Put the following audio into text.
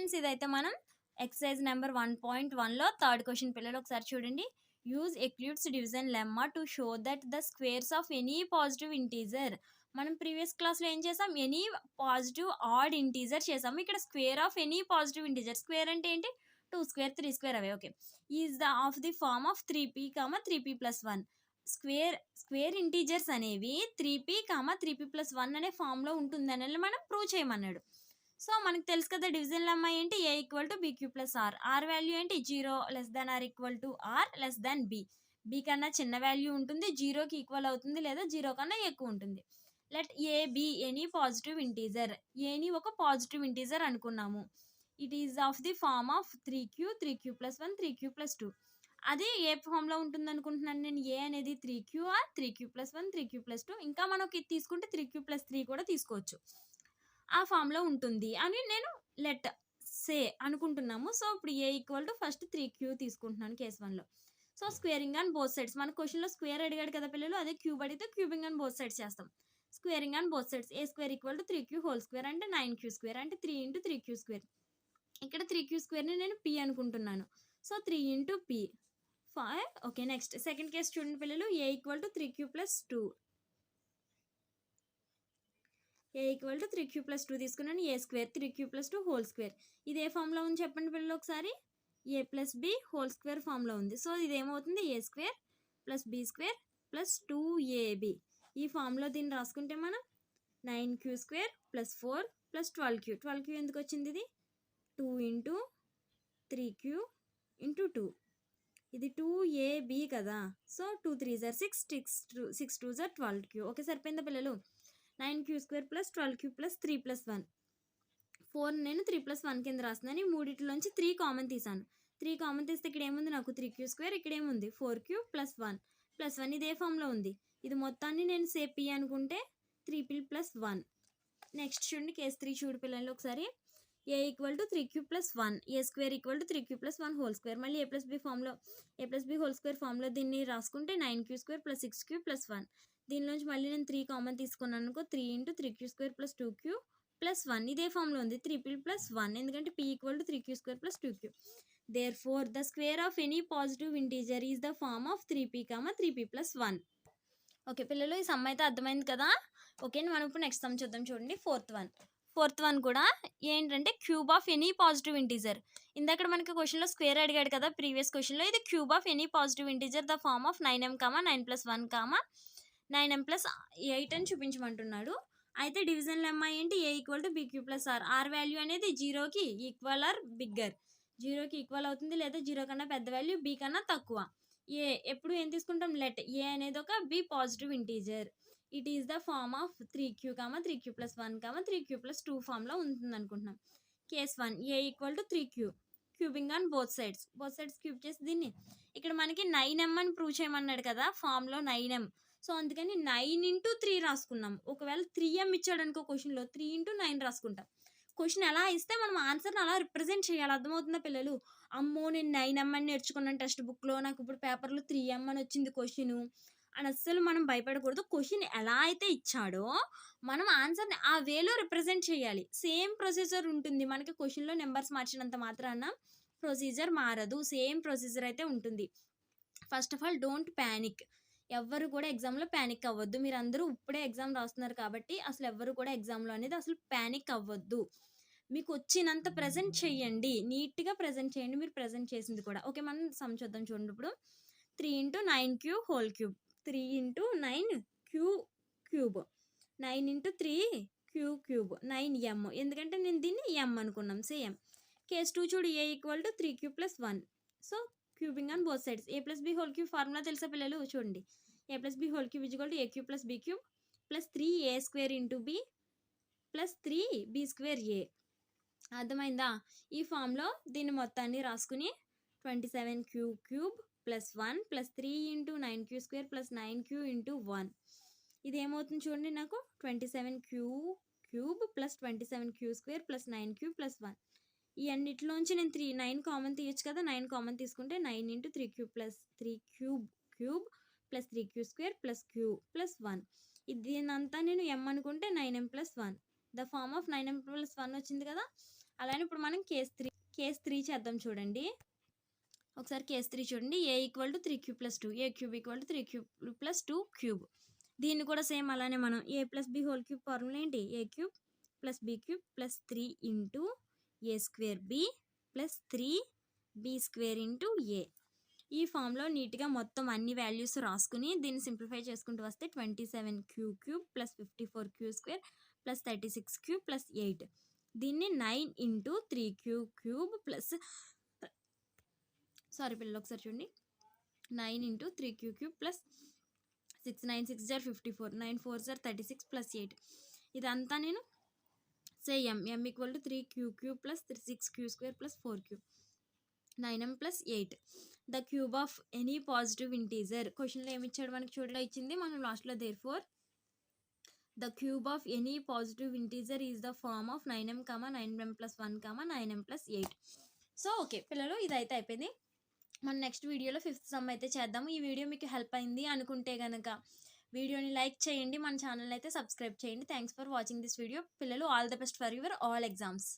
Friends ఇదైతే మనం exercise number 1.1లో థర్డ్ క్వశ్చన్ పిల్లలు ఒకసారి చూడండి. Use Euclid's division lemma to show that the squares of any positive integer. మనం ప్రీవియస్ క్లాస్లో ఏం చేసాం, ఎనీ పాజిటివ్ ఆడ్ ఇంటీజర్ చేసాము. ఇక్కడ square of any positive integer, square అంటే ఏంటి, 2 స్క్వేర్ 3 స్క్వేర్ అవే. Okay, is the of the form of 3p, 3p+1. Square integers అనేవి 3p, 3p+1 అనే ఫామ్లో ఉంటుందని మనం ప్రూవ్ చేయమన్నాడు. సో మనకు తెలుసు కదా డివిజన్ లెమ్మా ఏంటి, a = bq+r. r వాల్యూ ఏంటి, 0 <= r b. b కన్నా చిన్న వాల్యూ ఉంటుంది, 0కి ఈక్వల్ అవుతుంది లేదా 0 కన్నా ఎక్కువ ఉంటుంది. Let a be any positive integer. ఏని ఒక పాజిటివ్ ఇంటీజర్ అనుకున్నాము. It is of the form of 3q, 3q+1, 3q+2. అది ఏ ఫామ్లో ఉంటుంది అనుకుంటున్నాను నేను, ఏ అనేది 3qr, 3q+1, 3q+2. ఇంకా మనకి తీసుకుంటే 3q+3 కూడా తీసుకోవచ్చు, ఆ ఫామ్లో ఉంటుంది అని నేను లెట్ సే అనుకుంటున్నాము. సో ఇప్పుడు ఏ = ఫస్ట్ 3q తీసుకుంటున్నాను కేస్ 1లో. So squaring on both sides, మన క్వశ్చన్లో స్క్వేర్ అడిగాడు కదా పిల్లలు, అదే క్యూబ్ అడిగితే క్యూబింగ్ ఆన్ బోత్ సైడ్స్ చేస్తాం. Squaring on both sides, a² = 3q² అంటే 9q² అంటే 3 × 3q². ఇక్కడ 3q² నేను p అనుకుంటున్నాను. So 3 × p 5. Okay, next second case చూడండి పిల్లలు, a = 3q+2. a = 3q+2 తీసుకున్నాను. a² 3q+2² ఇది ఏ ఫామ్లో ఉంది చెప్పండి పిల్లలు ఒకసారి, a + b హోల్² ఫామ్లో ఉంది. సో ఇది ఏమవుతుంది, a² + b² + 2ab. ఈ ఫామ్లో దీన్ని రాసుకుంటే మనం 9q² + 4 + 12q. 12q ఎందుకు వచ్చింది, ఇది 2 × 3q × 2. ఇది 2ab కదా. So 2 3s are 6, 6 2s are 12q. Okay, సరిపోయిందా పిల్లలు. 9q² + 12q + 3 + 1. 4 నేను 3 + 1 కింద రాస్తున్నాను. ఈ మూడిట్లోంచి 3 కామన్ తీసాను. 3 కామన్ తీస్తే ఇక్కడ ఏముంది నాకు, 3q². ఇక్కడ ఏముంది 4q + 1 + 1. ఇదే ఫామ్లో ఉంది. ఇది మొత్తాన్ని నేను p అనుకుంటే 3p+1. నెక్స్ట్ చూడండి కేస్ 3 చూడు పిల్లలు ఒకసారి, a = 3q+1, a² = 3q+1² మళ్ళీ a + b ఫామ్లో, a + b హోల్² ఫామ్లో దీన్ని రాసుకుంటే 9q² + 6q + 1. దీనిలోంచి మళ్ళీ నేను 3 కామన్ తీసుకున్నాను అనుకో, 3 × 3q² + 2q + 1. ఇదే ఫామ్లో ఉంది 3p+1, ఎందుకంటే p = 3q² + 2q. Therefore, the square of any positive integer is the form of 3p, 3p+1. Okay పిల్లలు, ఈ సమ్ అయితే అర్థమైంది కదా. ఓకే, మనం ఇప్పుడు నెక్స్ట్ సమ్ చూద్దాం. చూడండి ఫోర్త్ వన్ కూడా ఏంటంటే cube of any positive integer. ఇందాక మనకి క్వశ్చన్లో స్క్వేర్ అడిగాడు కదా ప్రీవియస్ క్వశ్చన్లో, ఇది cube of any positive integer the form of 9m, 9+1, 9m+8 అని చూపించమంటున్నాడు. అయితే డివిజన్ లెమ్మా ఏంటి, a = bq+r. r వాల్యూ అనేది 0కి ఈక్వల్ ఆర్ బిగ్గర్, 0కి ఈక్వల్ అవుతుంది లేదా 0 కన్నా పెద్ద వాల్యూ, b కన్నా తక్కువ. ఏ ఎప్పుడు ఏం తీసుకుంటాం, లెట్ ఏ అనేది ఒక be positive integer. It is the form of 3q, 3q+1, 3q+2 ఫామ్లో ఉంటుంది అనుకుంటున్నాం. Case 1, a = 3q, cubing on both sides cube చేసి దీన్ని ఇక్కడ మనకి 9m అని ప్రూవ్ చేయమన్నాడు కదా ఫామ్లో 9m. సో అందుకని 9 × 3 రాసుకున్నాం. ఒకవేళ 3m ఇచ్చాడు అనుకో క్వశ్చన్లో, 3 × 9 రాసుకుంటాం. క్వశ్చన్ ఎలా ఇస్తే మనం ఆన్సర్ని అలా రిప్రజెంట్ చేయాలి. అర్థమవుతుందా పిల్లలు. అమ్మో నేను 9m అని నేర్చుకున్నాను టెక్స్ట్ బుక్లో, నాకు ఇప్పుడు పేపర్లో 3m అని వచ్చింది క్వశ్చన్ అని అస్సలు మనం భయపడకూడదు. క్వశ్చన్ ఎలా అయితే ఇచ్చాడో మనం ఆన్సర్ని ఆ వేలో రిప్రజెంట్ చేయాలి. సేమ్ ప్రొసీజర్ ఉంటుంది మనకి, క్వశ్చన్లో నెంబర్స్ మార్చినంత మాత్రాన ప్రొసీజర్ మారదు, సేమ్ ప్రొసీజర్ అయితే ఉంటుంది. First of all don't panic, ఎవ్వరు కూడా ఎగ్జామ్లో ప్యానిక్ అవ్వద్దు. మీరు అందరూ ఇప్పుడే ఎగ్జామ్ రాస్తున్నారు కాబట్టి అసలు ఎవ్వరు కూడా ఎగ్జామ్లో అనేది అసలు ప్యానిక్ అవ్వద్దు. మీకు వచ్చినంత ప్రజెంట్ చేయండి, నీట్గా ప్రజెంట్ చేయండి, మీరు ప్రజెంట్ చేసింది కూడా. ఓకే, మనం సమ్ చూద్దాం చూడండి. ఇప్పుడు 3 × 9q whole cube, 3 × 9q cube, 9 × 3q cube, 9m. ఎందుకంటే నేను దీన్ని m అనుకున్నాం సేమ్. కేస్ 2 చూడు, a = 3q+1. So cubing on both sides, a + b whole cube formula తెలుసా పిల్లలు. చూడండి, a + b whole cube = a³ + b³ + 3a² × b + 3b²a. అర్థమైందా. ఈ ఫామ్లో దీన్ని మొత్తాన్ని రాసుకుని 27q³ + 1 + 3 × 9q² + 9q × 1. ఇది ఏమవుతుంది చూడండి, నాకు 27q³ + 27q² + 9q + 1. ఈ అన్నిటిలోంచి నేను 9 కామన్ తీయచ్చు కదా. 9 కామన్ తీసుకుంటే 9 × 3q + 3q³ + 3q² + q + 1. దీనంతా నేను m అనుకుంటే 9m+1. The form of 9m+1 వచ్చింది కదా. అలానే ఇప్పుడు మనం కేస్ 3 చేద్దాం చూడండి. ఒకసారి కేస్ 3 చూడండి. a equal to 3 + 2 a cube equal to 3 + 2 cube. దీన్ని కూడా సేమ్ అలానే మనం a + b whole cube formula ఏంటి? a cube + b cube + 3 into a square b + 3b² into a. ఈ ఫామ్లో నీట్గా మొత్తం అన్ని వాల్యూస్ రాసుకుని దీన్ని సింప్లిఫై చేసుకుంటూ వస్తే 27q³ + 54q² + 36q + 8. దీన్ని 9 ఇంటూ 3q³ సారీ పిల్లలు ఒకసారి చూడండి. 9 ఇంటూ 3q³ + 6 9 6 = 54 9 4 = 36 + 8. ఇదంతా నేను m equal to 3q³ + 6q² + 4q 9m + 8. The cube of any positive integer. క్వశ్చన్లో ఏమి ఇచ్చాడు మనకి చూడలో ఇచ్చింది, మనం లాస్ట్లో therefore the cube of any positive integer is the form of 9m 9m + 1 9m + 8. So okay పిల్లలు, ఇదైతే అయిపోయింది. మనం నెక్స్ట్ వీడియోలో 5th సమ్ అయితే చేద్దాము. ఈ వీడియో మీకు హెల్ప్ అయింది అనుకుంటే కనుక వీడియోని లైక్ చేయండి, మన ఛానల్ అయితే సబ్స్క్రైబ్ చేయండి. Thanks for watching this video. పిల్లలు, all the best for your all exams.